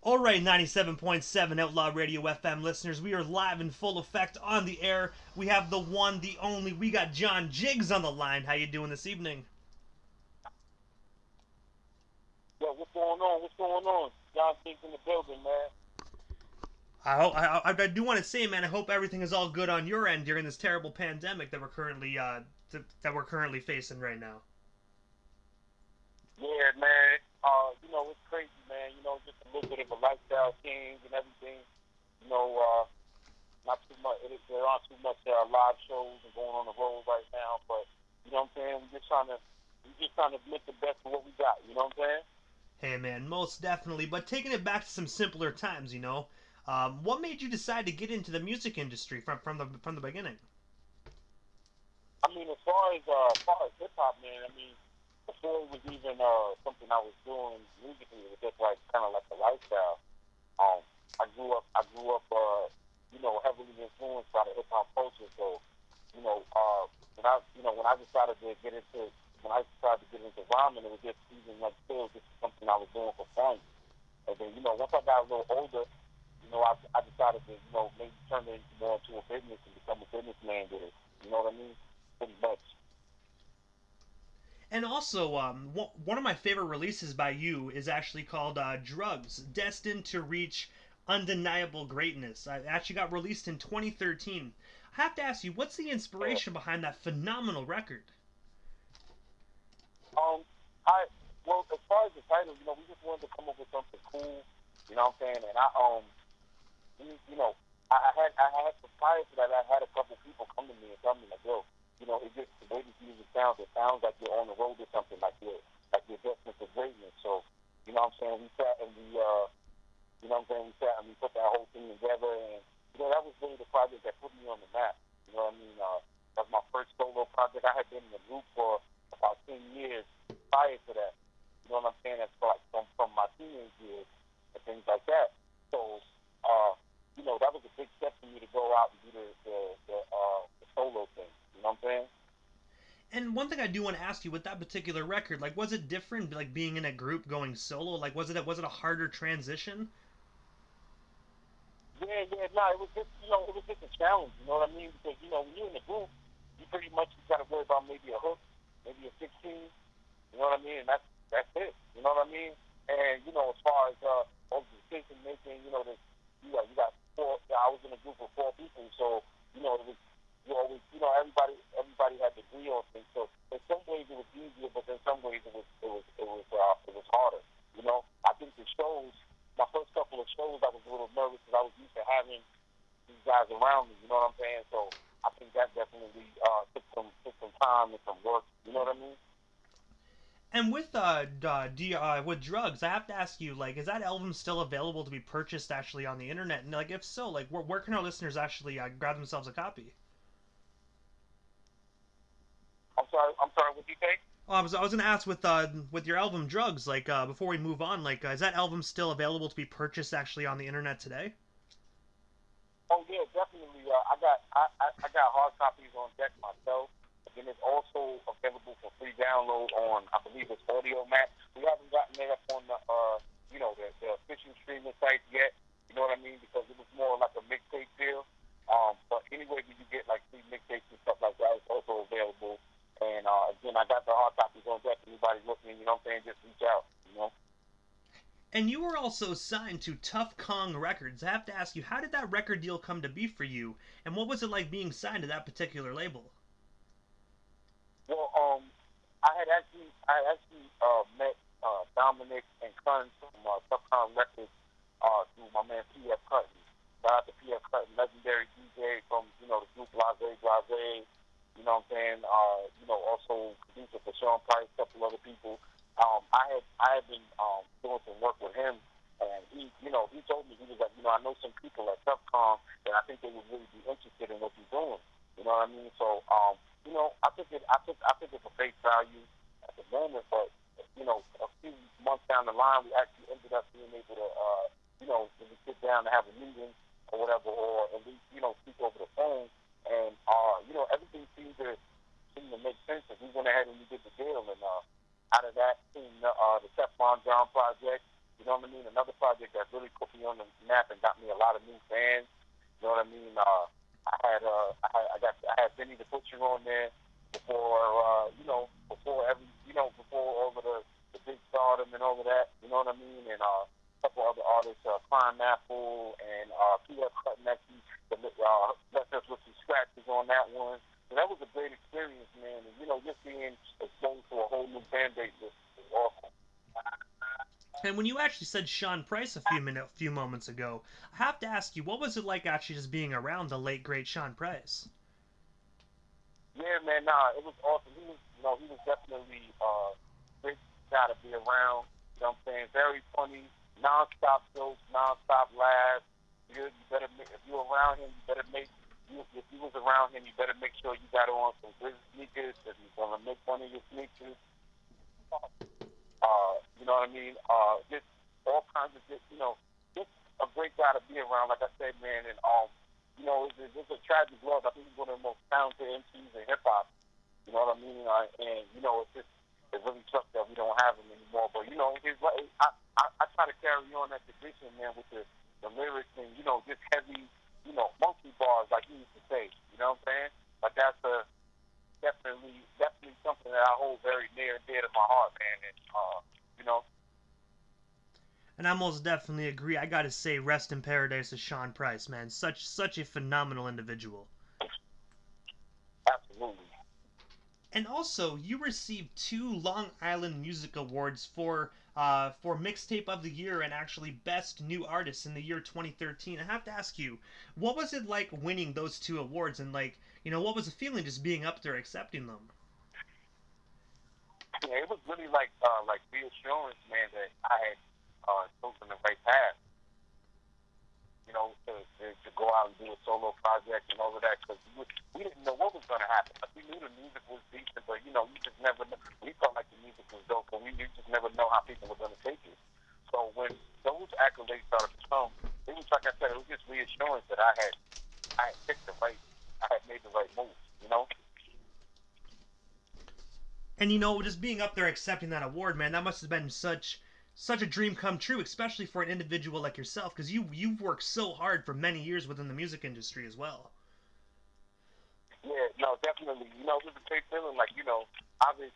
All right, 97.7 Outlaw Radio FM listeners, we are live in full effect on the air. We have the one, the only. We got John Jiggs on the line. How you doing this evening? Yo, what's going on? What's going on? John Jiggs in the building, man. I do want to say, man, I hope everything is all good on your end during this terrible pandemic that we're currently facing right now. Yeah, man. It's crazy, man. Just a little bit of a lifestyle change and everything. You know, uh, Not too much. There aren't too much live shows and going on the road right now, but you know what I'm saying. We just trying to make the best of what we got. You know what I'm saying? Hey, man, most definitely. But taking it back to some simpler times, what made you decide to get into the music industry from the beginning? I mean, as far as hip hop, man. I mean, before it was even something I was doing musically, it was just like kind of like a lifestyle. Um, I grew up, heavily influenced by the hip hop culture. So, you know, uh, when I decided to get into rhyming, it was just even like still just something I was doing for fun. And then, once I got a little older, I decided to, maybe turn it more into a business and become a businessman with it. You know what I mean? Pretty much. And also, one of my favorite releases by you is actually called Drugs, Destined to Reach Undeniable Greatness. It actually got released in 2013. I have to ask you, what's the Yeah. inspiration behind that phenomenal record? Um, I well, as far as the title, we just wanted to come up with something cool. You know what I'm saying? And we, you know, I had prior to that, I had a couple people come to me and tell me like, yo, it just the way this music sounds. It sounds like you're on the road or something, like you're destined for greatness. So, you know what I'm saying? We sat and we sat and we put that whole thing together, and that was really the project that put me on the map. You know what I mean? That was my first solo project. I had been in the group for about 10 years prior to that. You know what I'm saying? That's like from my teenage years and things like that. So, uh, that was a big step for me to go out and do the solo thing. You know what I'm saying? And one thing I do want to ask you with that particular record, like, was it different, like being in a group going solo? Like, was it a harder transition? Yeah, yeah, no, it was just a challenge. You know what I mean? Because when you're in the group, you pretty much just got to worry about maybe a hook, maybe a 16. You know what I mean? And that's it. You know what I mean? And as far as all the decision making, you got four. I was in a group of four people, so it was you always everybody had to agree on things. So in some ways it was easier, but in some ways it was harder. I think the shows, my first couple of shows, I was a little nervous because I was used to having these guys around me. You know what I'm saying? So I think that definitely took some time and some work. You know what I mean? And with Drugs, I have to ask you, like, is that album still available to be purchased actually on the internet? And like, if so, like, where can our listeners actually grab themselves a copy? I'm sorry. What do you say? I was gonna ask with your album Drugs, like, before we move on, like, is that album still available to be purchased actually on the internet today? Oh yeah, definitely. I got hard copies on deck myself. Again, it's also available for free download on, I believe it's Audio Max. We haven't gotten it up on the official streaming site yet. You know what I mean? Because it was more like a mixtape deal. But anyway, when you get like free mixtapes and stuff like that, it's also available. And again, I got the hard copies on deck. Anybody listening, you know what I'm saying? Just reach out. And you were also signed to Tough Kong Records. I have to ask you, how did that record deal come to be for you? And what was it like being signed to that particular label? Well, I had actually met Dominic and Cunn from Subcon Records through my man P.F. Cutton. Shout out to P.F. Cutton, legendary DJ from the group Blase Blase. You know what I'm saying? Also producer for Sean Price, a couple other people. I had been doing some work with him, and he told me, he was like, I know some people at Subcon, and I think they would really be interested in what you're doing. You know what I mean? So I took it for face value at the moment, but a few months down the line, we actually ended up being able to when we sit down to have a meeting or whatever, or at least speak over the phone, and everything seemed to make sense. And we went ahead and we did the deal, and out of that came the Teflon John project. You know what I mean? Another project that really put me on the map and got me a lot of new fans. You know what I mean? I had Benny the Butcher on there before before all of the big stardom and all of that. You know what I mean? And a couple other artists, Crime Apple and P.F. Cutnecki, left us with some scratches on that one. So that was a great experience, man. And just being exposed to a whole new fan base was awesome. And when you actually said Sean Price a few moments ago, I have to ask you, what was it like actually just being around the late great Sean Price? Yeah, man, nah, it was awesome. He was definitely great guy to be around. You know what I'm saying? Very funny, non-stop jokes, non-stop laughs. You better if you're around him, you better make if you was around him, you better make sure you got on some good sneakers. If he's gonna make fun of your sneakers, you know what I mean? Just all kinds of just a great guy to be around. Like I said, man, and it's a tragic loss. I think he's one of the most talented MCs in hip hop. You know what I mean? And it really sucks that we don't have him anymore. But I try to carry on that tradition, man, with the lyrics and just heavy, monkey bars, like he used to say. You know what I'm saying? Like that's definitely something that I hold very near and dear to my heart, man. And you know, And I most definitely agree. I gotta say, rest in paradise to Sean Price, man. Such a phenomenal individual. absolutely. And also, you received two Long Island Music Awards for Mixtape of the Year and actually Best New Artist in the year 2013. I have to ask you, what was it like winning those two awards, and what was the feeling just being up there accepting them? Yeah, it was really like reassurance, man, that I had chosen the right path. To go out and do a solo project and all of that, because we didn't know what was going to happen. Like, we knew the music was decent, but you just never know. We felt like the music was dope, but you just never know how people were going to take it. So when those accolades started to come, it was like I said, it was just reassurance that I had picked the right, I had made the right move. You know. And just being up there accepting that award, man, that must have been such a dream come true, especially for an individual like yourself, because you've worked so hard for many years within the music industry as well. Yeah, no, definitely. It was a great feeling. Like, obviously,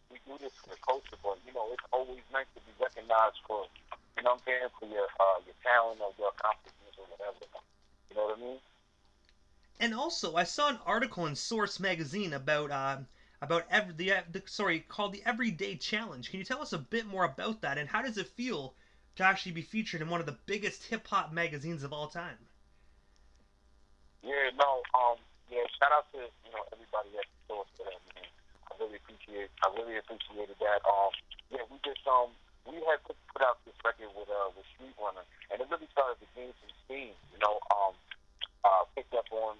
we do this for the culture, but it's always nice to be recognized for, what I'm saying, for your talent or your accomplishments or whatever. You know what I mean? And also, I saw an article in Source magazine about called the Everyday Challenge. Can you tell us a bit more about that, and how does it feel to actually be featured in one of the biggest hip hop magazines of all time? Yeah, no, yeah. Shout out to everybody at the source for that, man. I really appreciated that. Yeah, we had put out this record with Street Runner, and it really started to gain some steam. Picked up on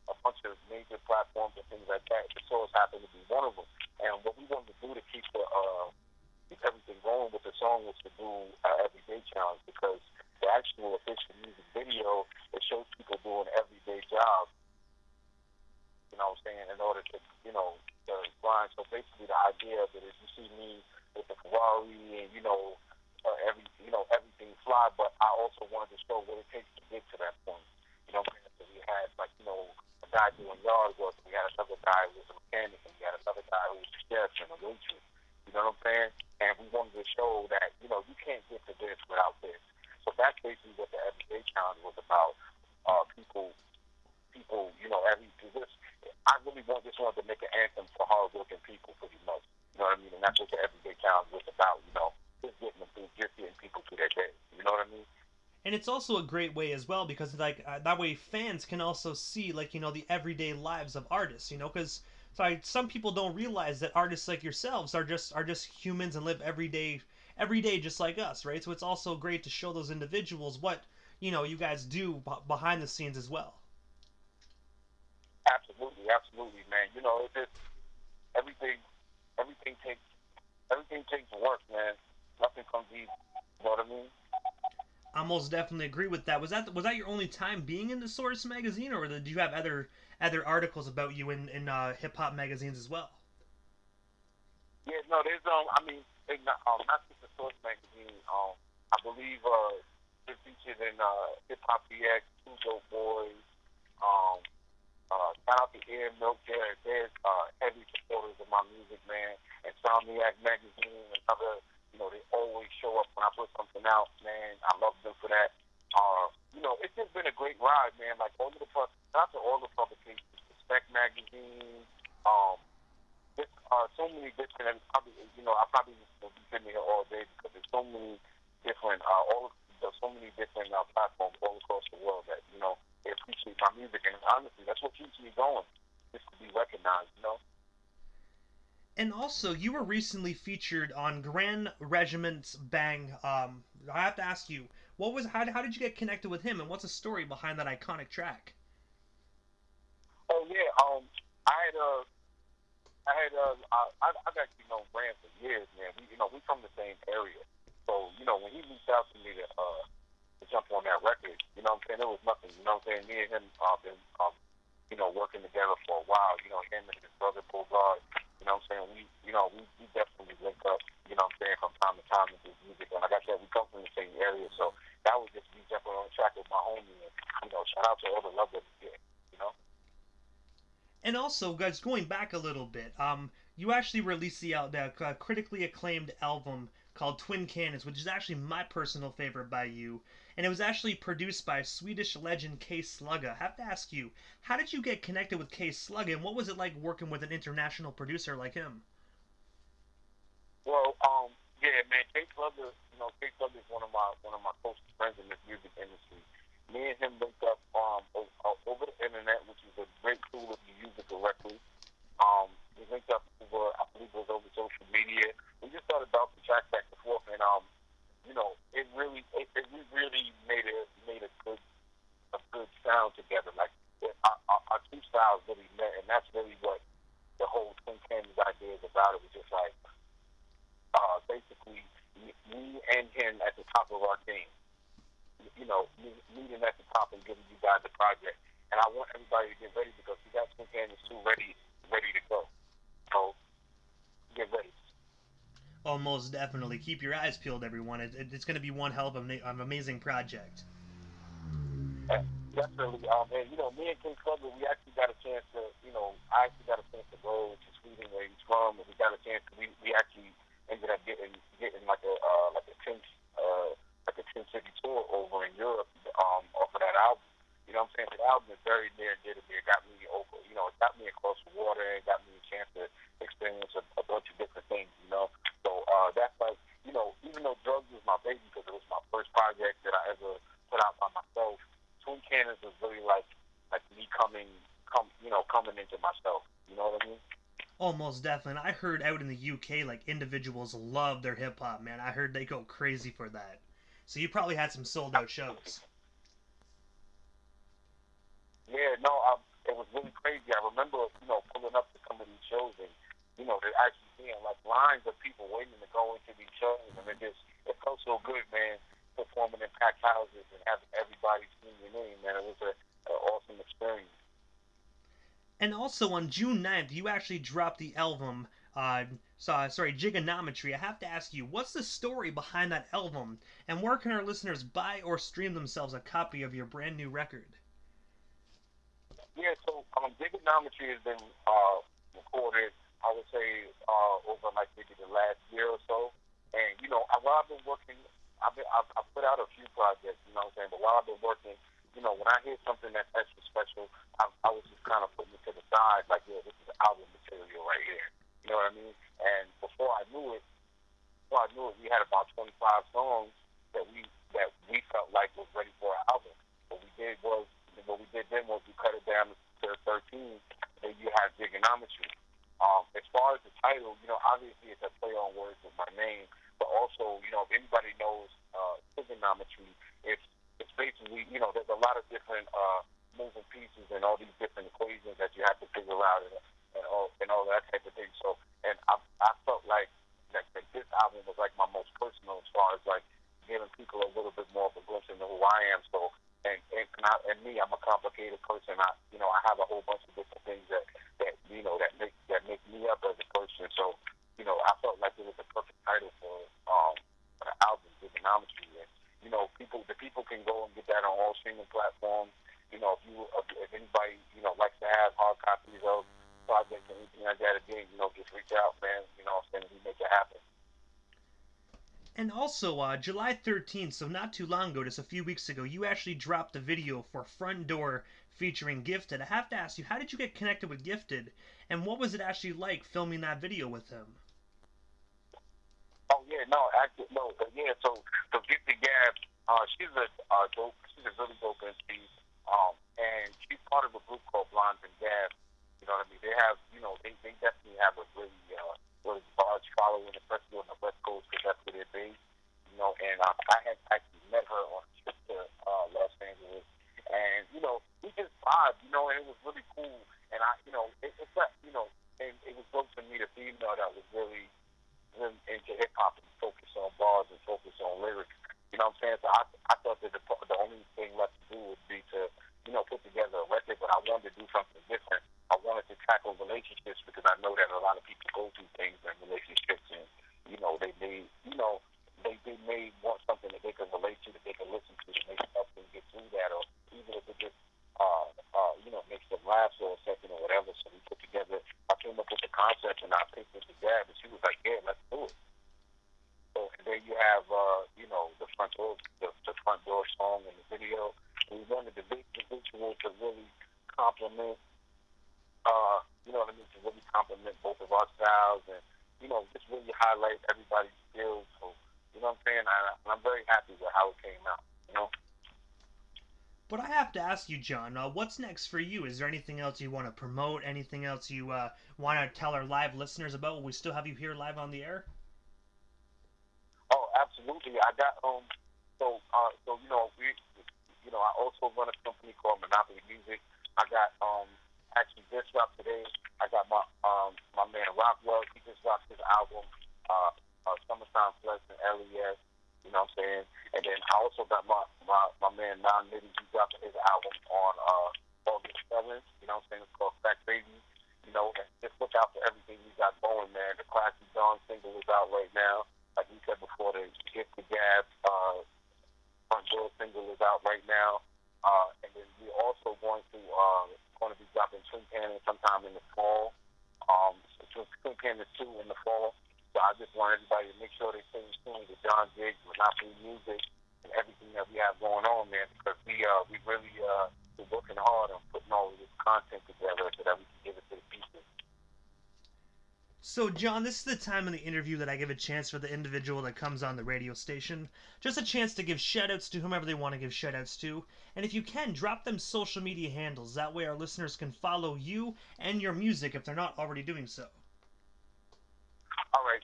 a bunch of major platforms and things like that. The source happened to be one of them. And what we wanted to do to keep everything going with the song was to do Everyday Challenge, because the actual official music video, it shows people doing everyday jobs, what I'm saying, in order to grind. So basically the idea of it is, you see me with the Ferrari and, everything fly, but I also wanted to show what it takes to get to that point. You know what I'm saying? So we had, a guy doing yard work, we had another guy who was a mechanic, and we had another guy who was a chef and a waitress. You know what I'm saying? And we wanted to show that, you can't get to this without this. So that's basically what the Everyday Challenge was about. People, this. I really just wanted to make an anthem for hardworking people, pretty much. You know what I mean? And that's what the Everyday Challenge was about. Just getting them through, just getting people through their day. You know what I mean? And it's also a great way as well, because that way fans can also see the everyday lives of artists. Because some people don't realize that artists like yourselves are just humans and live every day just like us, right? So it's also great to show those individuals what you guys do behind the scenes as well. Absolutely, absolutely, man. It's just everything, everything takes, everything takes work, man. Nothing comes easy. You know what I mean? I most definitely agree with that. Was that your only time being in the Source magazine, or did you have other articles about you in hip hop magazines as well? Yeah, no, there's I mean, not just the Source magazine. I believe it featured in Hip Hop DX, Two Dope Boys. Um, Shout out to Air Milk. They're heavy supporters of my music, man. Insomniac magazine, another. They always show up when I put something out, man. I love them for that. It's just been a great ride, man. Like all of the not to all the publications, Respect magazine, um, so many different, and probably, I probably will be sitting here all day because there's so many different, there's so many different platforms all across the world that, they appreciate my music. And honestly, that's what keeps me going, just to be recognized. And also, you were recently featured on Grand Regiment's Bang. I have to ask you, how did you get connected with him, and what's the story behind that iconic track? Oh, yeah, I've actually known Grant for years, man. We from the same area. So, when he reached out to me to jump on that record, what I'm saying? It was nothing, what I'm saying? Me and him been, working together for a while. Him and his brother Bogard, what I'm saying? We definitely link up, what I'm saying, from time to time and do music. And like I said, we come from the same area, so that was just me jumping on the track with my homie. And, shout out to all the love that we get, you know? And also, guys, going back a little bit, you actually released the critically acclaimed album called Twin Cannons, which is actually my personal favorite by you, and it was actually produced by Swedish legend K Slugga. I have to ask you, how did you get connected with K Slugga, and what was it like working with an international producer like him? Well, yeah, man, K Slugger is one of my closest friends in this music industry. Me and him linked up over the internet, which is a great tool if you use it correctly. We linked up over, I believe it was over social media. We just started bouncing tracks back and forth, and we really made a good sound together. Like our two styles really met, and that's really what the whole Twin Cannons idea is about. It was just like basically me and him at the top of our game. Meeting at the top and giving you guys a project. And I want everybody to get ready because we got Twin Cannons 2 ready to go. So get ready. Oh, most definitely. Keep your eyes peeled, everyone. It's going to be one hell of an amazing project. Definitely. And me and King Slugger, we actually got a chance to, I actually got a chance to go to Sweden where he's from, and we got a chance to, we actually ended up getting like a 10 city tour over in Europe, off of that album. You know what I'm saying? The album is very near and dear to me. It got me over, it got me across the water, and got me a chance to experience a bunch of different things. So that's like, even though Drugs was my baby because it was my first project that I ever put out by myself, Twin Cannons was really like me coming into myself. You know what I mean? Oh, most definitely. I heard out in the UK, like, individuals love their hip hop, man. I heard they go crazy for that. So you probably had some sold out Absolutely. shows. Yeah, no, it was really crazy. I remember, pulling up to some of these shows and, there actually being like lines of people waiting to go into these shows, and it felt so good, man, performing in packed houses and having everybody sing your name, man. It was an awesome experience. And also on June 9th, you actually dropped the album, Jigonometry. I have to ask you, what's the story behind that album? And where can our listeners buy or stream themselves a copy of your brand new record? Yeah, so Digonometry has been recorded, I would say, over like maybe the last year or so. And while I've been working, I've put out a few projects, you know what I'm saying. But while I've been working, when I hear something that's extra special, I was just kind of putting it to the side, like, yeah, this is album material right here. You know what I mean? And before I knew it, we had about 25 songs that we felt like was ready for an album. What we did then was we cut it down to 13, and you have Jigonometry. As far as the title, obviously it's a play on words with my name, but also, if anybody knows trigonometry, it's basically, there's a lot of different moving pieces and all these different equations that you have to figure out and all that type of thing. So, and I felt like that this album was like my most personal as far as like giving people a little bit more of a glimpse into who I am. So, and me, I'm a complicated person. I have a whole bunch of different things that make me up as a person. So, I felt like it was the perfect title for Trigonometry. And, the people can go and get that on all streaming platforms. If anybody, likes to have hard copies of projects and anything like that, again, just reach out, man. And we make it happen. And also, July 13th, so not too long ago, just a few weeks ago, you actually dropped a video for Front Door featuring Gifted. I have to ask you, how did you get connected with Gifted, and what was it actually like filming that video with him? Oh yeah, no, actually, no, but yeah. So Gifted Gab, she's a really dope MC, and she's part of a group called Blondes and Gab. You know what I mean? They have, they definitely have a really large following, especially on the West Coast, because that's where they're based. And I had actually met her on a trip to Los Angeles, and we just vibed, and it was really cool. And it's not, and it was dope to meet a female that was really into hip hop and focus on bars and focus on lyrics. You know what I'm saying? So I thought that the only thing left to do would be to, put together a record, but I wanted to do something different. I wanted to tackle relationships because I know that a lot of people go through things in relationships, and they may want something that they can relate to, that they can listen to, that maybe help them get through that, or even if it just makes them laugh for a second or whatever. So we put together. I came up with the concept and I picked it together, and she was like, "Yeah, let's do it." So and then you have the front door song and the video. We wanted the visual to really complement, to really complement both of our styles, and just really highlight everybody's skills. So what I'm saying, I'm very happy with how it came out. But I have to ask you, John, what's next for you? Is there anything else you want to promote? Anything else you want to tell our live listeners about? Will we still have you here live on the air? Oh, absolutely. I got I also run a company called Monopoly Music. I got actually just dropped today. I got my man Rockwell. He just dropped his album, Summertime Flex and LES. You know what I'm saying? And then I also got my man Non Nitty. He dropped his album on August 7th. You know what I'm saying? It's called Fact Baby. And just look out for everything we got going, man. The Classy Dawn single is out right now. Like we said before, the Gift the Gab Front Door single is out right now. And then we're also going to be dropping Twin Cannon sometime in the fall. Twin Cannon 2 in the fall. So I just want everybody to make sure they stay tuned to John Jiggs, Monopoly Music, and everything that we have going on, man, because we really we're working hard on putting all of this content together so that we can give it to the people. So, John, this is the time in the interview that I give a chance for the individual that comes on the radio station. Just a chance to give shout-outs to whomever they want to give shout-outs to. And if you can, drop them social media handles. That way our listeners can follow you and your music if they're not already doing so. All right.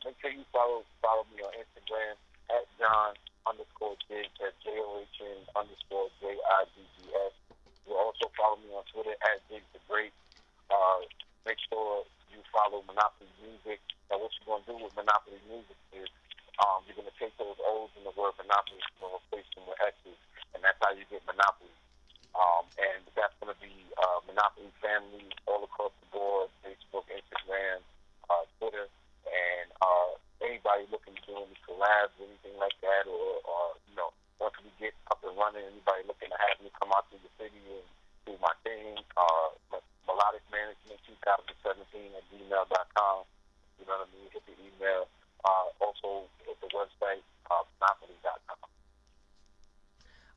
Make sure you follow me on Instagram at John_Jiggs, at JOHN_JIGGS. You'll also follow me on Twitter at Jiggs the Great. Make sure you follow Monopoly Music. Now, what you're going to do with Monopoly Music is you're going to take those O's in the word Monopoly and replace them with X's, and that's how you get Monopoly. And that's going to be Monopoly Family all across the board, Facebook, Instagram, Twitter, and anybody looking to do any collabs, anything like that, or once we get up and running, anybody looking to have me come out to the city and do my thing, Melodic Management 2017 at gmail.com. You know what I mean? Hit the email. Also, hit the website, monopoly.com.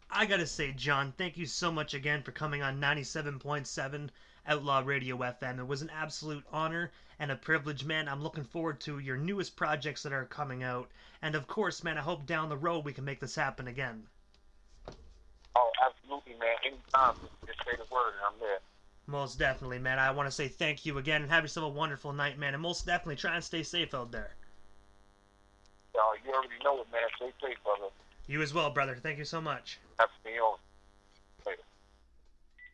I gotta say, John, thank you so much again for coming on 97.7 Outlaw Radio FM. It was an absolute honor and a privilege, man. I'm looking forward to your newest projects that are coming out. And of course, man, I hope down the road we can make this happen again. Oh, absolutely, man. Anytime. Just say the word and I'm there. Most definitely, man. I want to say thank you again and have yourself a wonderful night, man. And most definitely try and stay safe out there. You already know it, man. Stay safe, brother. You as well, brother. Thank you so much. Have to be on.